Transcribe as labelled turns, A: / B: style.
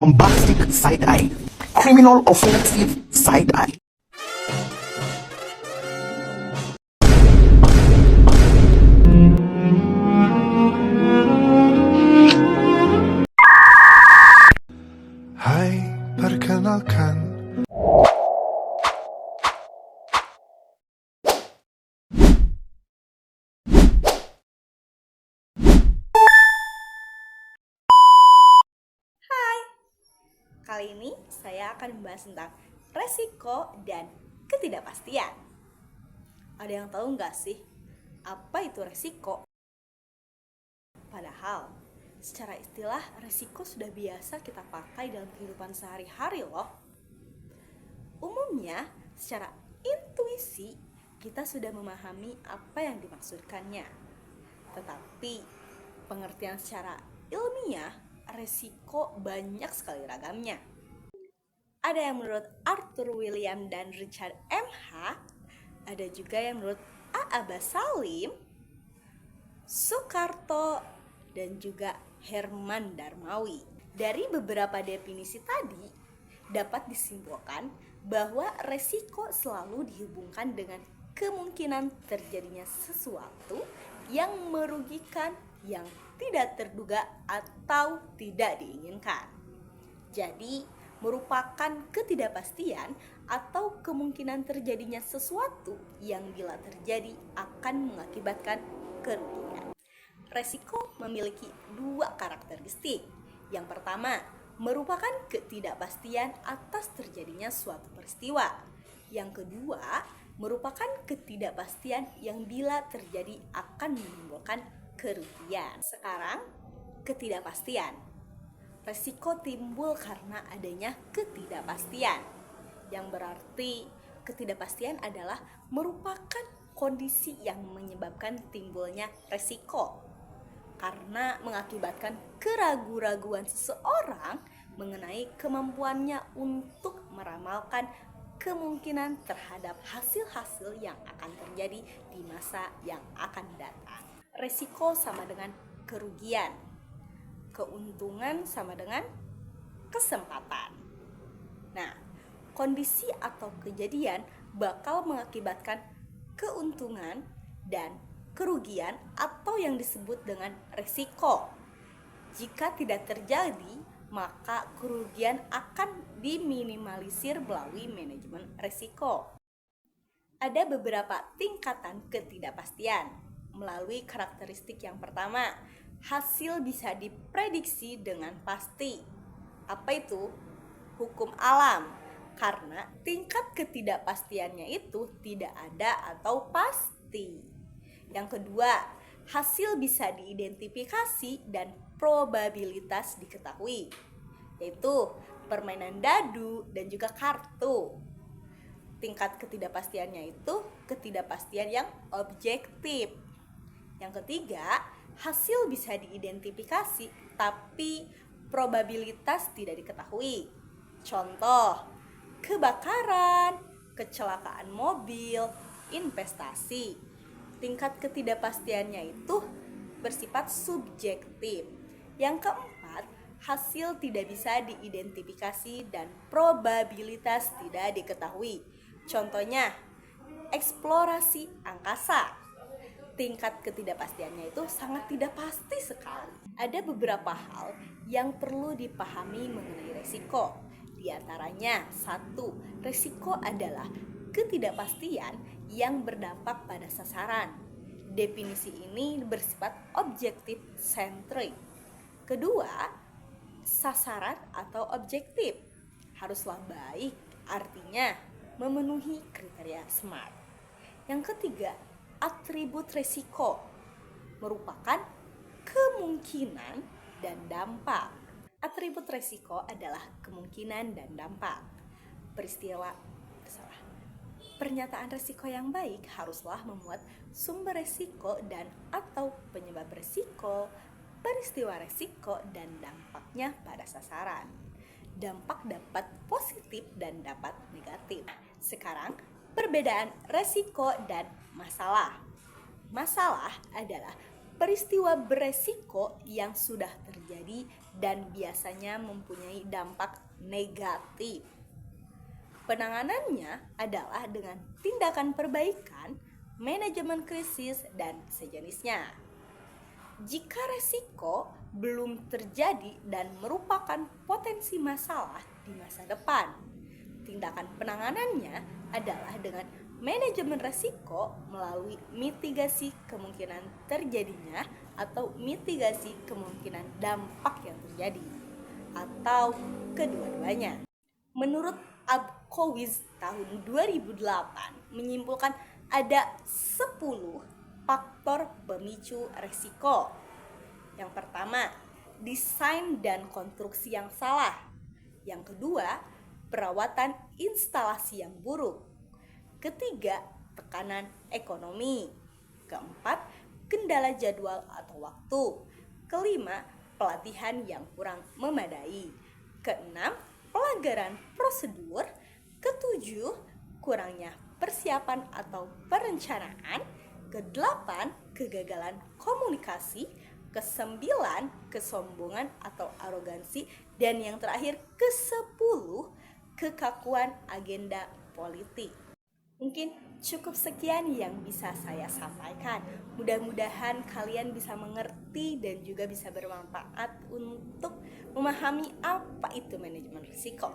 A: bombastic side eye, criminal offensive side eye.
B: Hai, perkenalkan.
C: Kali ini saya akan membahas tentang resiko dan ketidakpastian. Ada yang tahu nggak sih apa itu resiko? Padahal secara istilah resiko sudah biasa kita pakai dalam kehidupan sehari-hari loh. Umumnya secara intuisi kita sudah memahami apa yang dimaksudkannya. Tetapi pengertian secara ilmiah resiko banyak sekali ragamnya. Ada yang menurut Arthur William dan Richard M.H., ada juga yang menurut A. Abbas Salim, Soekarto, dan juga Herman Darmawi. Dari beberapa definisi tadi, dapat disimpulkan bahwa resiko selalu dihubungkan dengan kemungkinan terjadinya sesuatu yang merugikan, yang tidak terduga atau tidak diinginkan. Jadi, merupakan ketidakpastian atau kemungkinan terjadinya sesuatu yang bila terjadi akan mengakibatkan kerugian. Resiko memiliki dua karakteristik. Yang pertama, merupakan ketidakpastian atas terjadinya suatu peristiwa. Yang kedua, merupakan ketidakpastian yang bila terjadi akan menimbulkan kerugian. Sekarang, ketidakpastian. Resiko timbul karena adanya ketidakpastian, yang berarti ketidakpastian adalah merupakan kondisi yang menyebabkan timbulnya resiko karena mengakibatkan keraguan-raguan seseorang mengenai kemampuannya untuk meramalkan kemungkinan terhadap hasil-hasil yang akan terjadi di masa yang akan datang. Resiko sama dengan kerugian, keuntungan sama dengan kesempatan. Nah, kondisi atau kejadian bakal mengakibatkan keuntungan dan kerugian atau yang disebut dengan resiko. Jika tidak terjadi, maka kerugian akan diminimalisir melalui manajemen resiko. Ada beberapa tingkatan ketidakpastian. Melalui karakteristik yang pertama, hasil bisa diprediksi dengan pasti. Apa itu? Hukum alam. Karena tingkat ketidakpastiannya itu tidak ada atau pasti. Yang kedua, hasil bisa diidentifikasi dan probabilitas diketahui, yaitu permainan dadu dan juga kartu. Tingkat ketidakpastiannya itu ketidakpastian yang objektif. Yang ketiga, hasil bisa diidentifikasi tapi probabilitas tidak diketahui. Contoh, kebakaran, kecelakaan mobil, investasi. Tingkat ketidakpastiannya itu bersifat subjektif. Yang keempat, hasil tidak bisa diidentifikasi dan probabilitas tidak diketahui. Contohnya, eksplorasi angkasa. Tingkat ketidakpastiannya itu sangat tidak pasti sekali. Ada beberapa hal yang perlu dipahami mengenai resiko. Di antaranya, 1. Resiko adalah ketidakpastian yang berdampak pada sasaran. Definisi ini bersifat objektif sentrik. Kedua, sasaran atau objektif haruslah baik, artinya memenuhi kriteria SMART. Yang ketiga, atribut resiko merupakan kemungkinan dan dampak. Atribut resiko adalah kemungkinan dan dampak. Pernyataan resiko yang baik haruslah memuat sumber resiko dan atau penyebab resiko, peristiwa resiko dan dampaknya pada sasaran. Dampak dapat positif dan dapat negatif. Sekarang, perbedaan resiko dan masalah. Masalah adalah peristiwa beresiko yang sudah terjadi dan biasanya mempunyai dampak negatif. Penanganannya adalah dengan tindakan perbaikan, manajemen krisis, dan sejenisnya. Jika resiko belum terjadi dan merupakan potensi masalah di masa depan, tindakan penanganannya adalah dengan manajemen resiko melalui mitigasi kemungkinan terjadinya atau mitigasi kemungkinan dampak yang terjadi, atau kedua-duanya. Menurut Abkowitz tahun 2008 menyimpulkan ada 10 faktor pemicu resiko. Yang pertama, desain dan konstruksi yang salah. Yang kedua, perawatan instalasi yang buruk. Ketiga, tekanan ekonomi. Keempat, kendala jadwal atau waktu. Kelima, pelatihan yang kurang memadai. Keenam, pelanggaran prosedur. Ketujuh, kurangnya persiapan atau perencanaan. Kedelapan, kegagalan komunikasi. Kesembilan, kesombongan atau arogansi. Dan yang terakhir, kesepuluh, kekakuan agenda politik. Mungkin cukup sekian yang bisa saya sampaikan. Mudah-mudahan kalian bisa mengerti dan juga bisa bermanfaat untuk memahami apa itu manajemen risiko.